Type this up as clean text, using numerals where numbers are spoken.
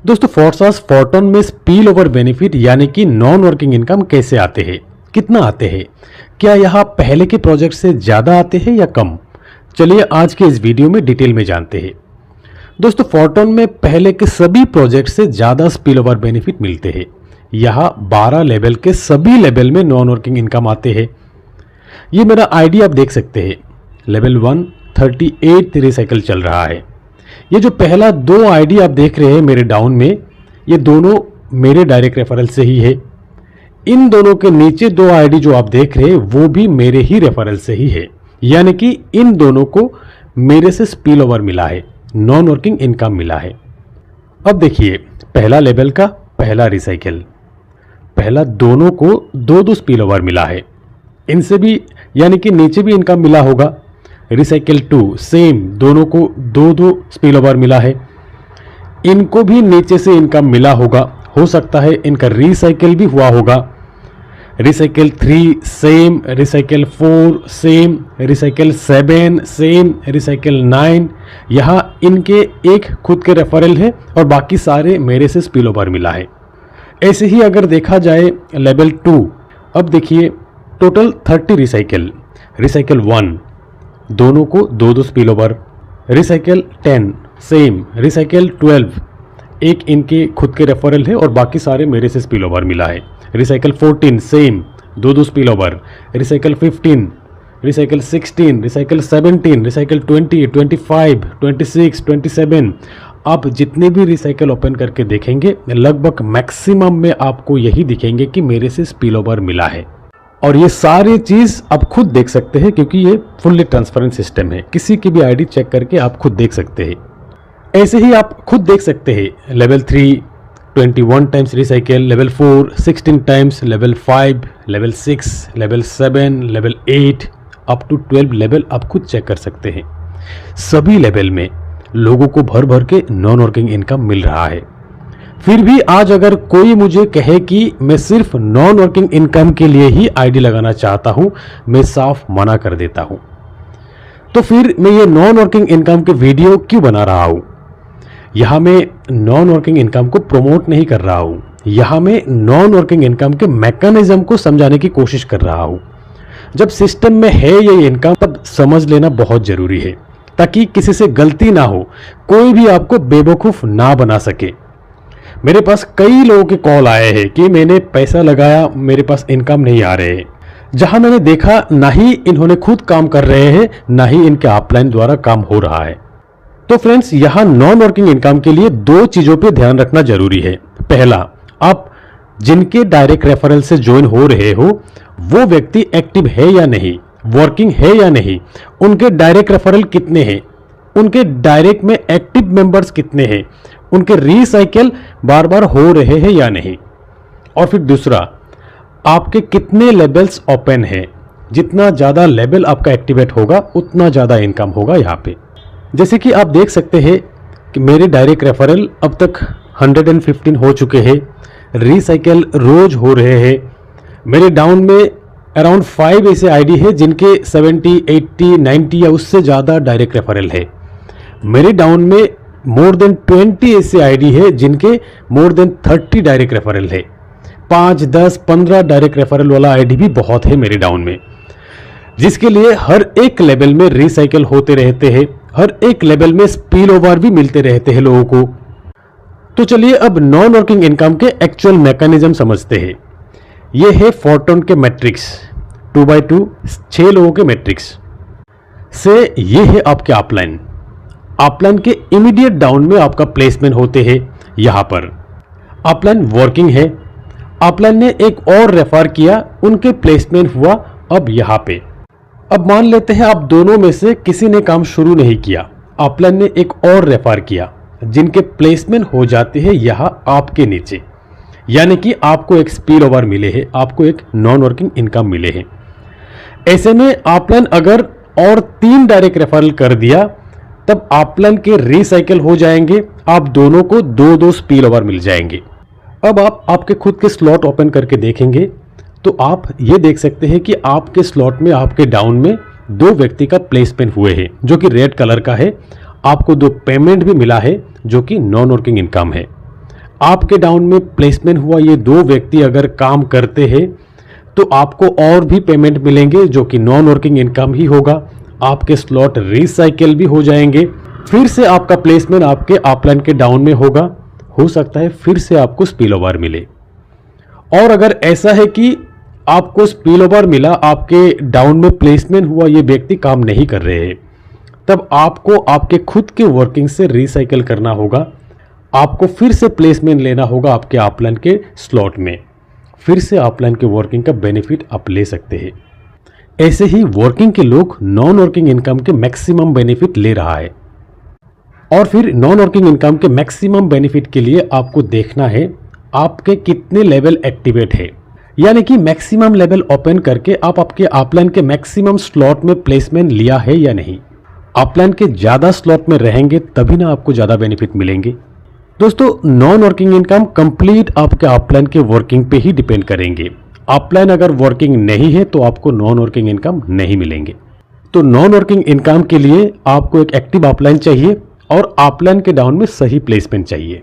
दोस्तों फोर्सास फोर्टोन में spill over benefit यानी कि नॉन वर्किंग इनकम कैसे आते हैं, कितना आते हैं, क्या यहाँ पहले के प्रोजेक्ट से ज़्यादा आते हैं या कम? चलिए आज के इस वीडियो में डिटेल में जानते हैं। दोस्तों फोर्टोन में पहले के सभी प्रोजेक्ट से ज़्यादा स्पिल ओवर बेनिफिट मिलते हैं। यहाँ 12 लेवल के सभी लेवल में नॉन वर्किंग इनकम आते हैं। ये मेरा आईडी आप देख सकते हैं, लेवल 1 38 रिसाइकल चल रहा है। ये जो पहला 2 आईडी आप देख रहे हैं मेरे डाउन में, ये दोनों मेरे डायरेक्ट रेफरल से ही है। इन दोनों के नीचे 2 आईडी जो आप देख रहे हैं वो भी मेरे ही रेफरल से ही है, यानी कि इन दोनों को मेरे से स्पिल ओवर मिला है, नॉन वर्किंग इनकम मिला है। अब देखिए पहला लेवल का पहला रिसाइकल, पहला दोनों को 2-2 स्पिल ओवर मिला है। इनसे भी यानी कि नीचे भी इनकम मिला होगा। रिसाइकल 2 सेम, दोनों को 2-2 स्पिल ओवर मिला है। इनको भी नीचे से इनकम मिला होगा, हो सकता है इनका रिसाइकल भी हुआ होगा। Recycle 3 same, recycle 4 same, recycle 7 same, recycle 9। यहाँ इनके एक खुद के रेफरल है और बाकी सारे मेरे से स्पिल ओवर मिला है। ऐसे ही अगर देखा जाए लेवल 2, अब देखिए टोटल 30 रिसाइकल, रिसाइकल 1 दोनों को 2-2 spill over, recycle 10 same, recycle 12 एक इनके खुद के रेफरल है और बाकी सारे मेरे से स्पिल ओवर मिला है। Recycle 14 same, 2-2 spill over, recycle 15, recycle 16, recycle 17, recycle 20, 25, 26, 27। आप जितने भी रिसाइकल ओपन करके देखेंगे लगभग मैक्सिमम में आपको यही दिखेंगे कि मेरे से स्पिल ओवर मिला है। और ये सारी चीज़ आप खुद देख सकते हैं क्योंकि ये फुल्ली ट्रांसपेरेंट सिस्टम है। किसी की भी आईडी चेक करके आप खुद देख सकते हैं। ऐसे ही आप खुद देख सकते हैं level 3 21 times recycle, level 4 16 times, level 5, level 6, level 7, level 8 up to 12 level आप खुद चेक कर सकते हैं। सभी लेवल में लोगों को भर भर के नॉन वर्किंग इनकम मिल रहा है। फिर भी आज अगर कोई मुझे कहे कि मैं सिर्फ नॉन वर्किंग इनकम के लिए ही आईडी लगाना चाहता हूं, मैं साफ मना कर देता हूं। तो फिर मैं ये नॉन वर्किंग इनकम के वीडियो क्यों बना रहा हूं? यहां मैं नॉन वर्किंग इनकम को प्रमोट नहीं कर रहा हूं, यहां मैं नॉन वर्किंग इनकम के मैकेनिज्म को समझाने की कोशिश कर रहा हूं। जब सिस्टम में है ये इनकम तब समझ लेना बहुत जरूरी है ताकि किसी से गलती ना हो, कोई भी आपको बेवकूफ ना बना सके। मेरे पास कई लोगों के कॉल आए हैं कि मैंने पैसा लगाया, मेरे पास इनकम नहीं आ रहे हैं। जहां मैंने देखा ना ही इन्होंने खुद काम कर रहे हैं, ना ही इनके अपलाइन द्वारा काम हो रहा है। तो फ्रेंड्स यहां नॉन वर्किंग इनकम के लिए 2 चीजों पे ध्यान रखना जरूरी है। पहला, आप जिनके डायरेक्ट रेफरल से ज्वाइन हो रहे हो वो व्यक्ति एक्टिव है या नहीं, वर्किंग है या नहीं, उनके डायरेक्ट रेफरल कितने हैं, उनके डायरेक्ट में एक्टिव मेंबर्स कितने हैं, उनके रिसाइकल बार बार हो रहे हैं या नहीं। और फिर दूसरा, आपके कितने लेवल्स ओपन हैं। जितना ज़्यादा लेवल आपका एक्टिवेट होगा उतना ज़्यादा इनकम होगा यहाँ पे। जैसे कि आप देख सकते हैं कि मेरे डायरेक्ट रेफरल अब तक 115 हो चुके हैं, रिसाइकल रोज हो रहे हैं। मेरे डाउन में अराउंड 5 ऐसे आईडी है जिनके 70, 80, 90 या उससे ज़्यादा डायरेक्ट रेफरल है। मेरे डाउन में मोर देन 20 ऐसे आईडी है जिनके मोर देन 30 डायरेक्ट रेफरल है। 5, 10, 15 डायरेक्ट रेफरल वाला आईडी भी बहुत है मेरे डाउन में, जिसके लिए हर एक लेवल में रिसाइकल होते रहते हैं, हर एक लेवल में स्पिल ओवर भी मिलते रहते हैं लोगों को। तो चलिए अब नॉन वर्किंग इनकम के एक्चुअल मैकेनिज्म समझते हैं। ये है फोर्टोन के मैट्रिक्स 2x2 6 लोगों के मैट्रिक्स से। ये है आपके अपलाइन। अपलाइन के इमीडिएट डाउन में आपका प्लेसमेंट होते हैं। यहाँ पर अपलाइन वर्किंग है, अपलाइन ने एक और रेफर किया, उनके प्लेसमेंट हुआ। अब यहाँ पे अब मान लेते हैं आप दोनों में से किसी ने काम शुरू नहीं किया, अपलाइन ने एक और रेफर किया, जिनके प्लेसमेंट हो जाते हैं यहाँ आपके नीचे, यानी कि आपको एक स्पिल ओवर मिले हैं, आपको एक नॉन वर्किंग इनकम मिले हैं। ऐसे में अपलाइन अगर और 3 डायरेक्ट रेफरल कर दिया तब अपलाइन के रिसाइकल हो जाएंगे, आप दोनों को 2-2 स्पिल ओवर मिल जाएंगे। अब आप आपके खुद के स्लॉट ओपन करके देखेंगे तो आप ये देख सकते हैं कि आपके स्लॉट में आपके डाउन में 2 व्यक्ति का प्लेसमेंट हुए हैं जो कि रेड कलर का है। आपको 2 पेमेंट भी मिला है जो कि नॉन वर्किंग इनकम है। आपके डाउन में प्लेसमेंट हुआ ये 2 व्यक्ति अगर काम करते हैं तो आपको और भी पेमेंट मिलेंगे, जो कि नॉन वर्किंग इनकम ही होगा। आपके स्लॉट रिसाइकिल भी हो जाएंगे। फिर से आपका प्लेसमेंट आपके अपलाइन के डाउन में होगा, हो सकता है फिर से आपको स्पिल ओवर मिले। और अगर ऐसा है कि आपको स्पिल ओवर मिला, आपके डाउन में प्लेसमेंट हुआ, ये व्यक्ति काम नहीं कर रहे हैं, तब आपको आपके खुद के वर्किंग से रिसाइकिल करना होगा। आपको फिर से प्लेसमेंट लेना होगा आपके अपलाइन के स्लॉट में, फिर से अपलाइन के वर्किंग का बेनिफिट आप ले सकते हैं। ऐसे ही वर्किंग के लोग नॉन वर्किंग इनकम के मैक्सिमम बेनिफिट ले रहा है। और फिर नॉन वर्किंग इनकम के मैक्सिमम बेनिफिट के लिए आपको देखना है आपके कितने लेवल एक्टिवेट है, यानी कि मैक्सिमम लेवल ओपन करके आप आपके अपलाइन के मैक्सिमम स्लॉट में प्लेसमेंट लिया है या नहीं। अपलाइन के ज़्यादा स्लॉट में रहेंगे तभी ना आपको ज़्यादा बेनिफिट मिलेंगे। दोस्तों, नॉन वर्किंग इनकम कंप्लीट आपके अपलाइन के वर्किंग पे ही डिपेंड करेंगे। अपलाइन अगर वर्किंग नहीं है तो आपको नॉन वर्किंग इनकम नहीं मिलेंगे। तो नॉन वर्किंग इनकम के लिए आपको एक एक्टिव अपलाइन चाहिए और अपलाइन के डाउन में सही प्लेसमेंट चाहिए।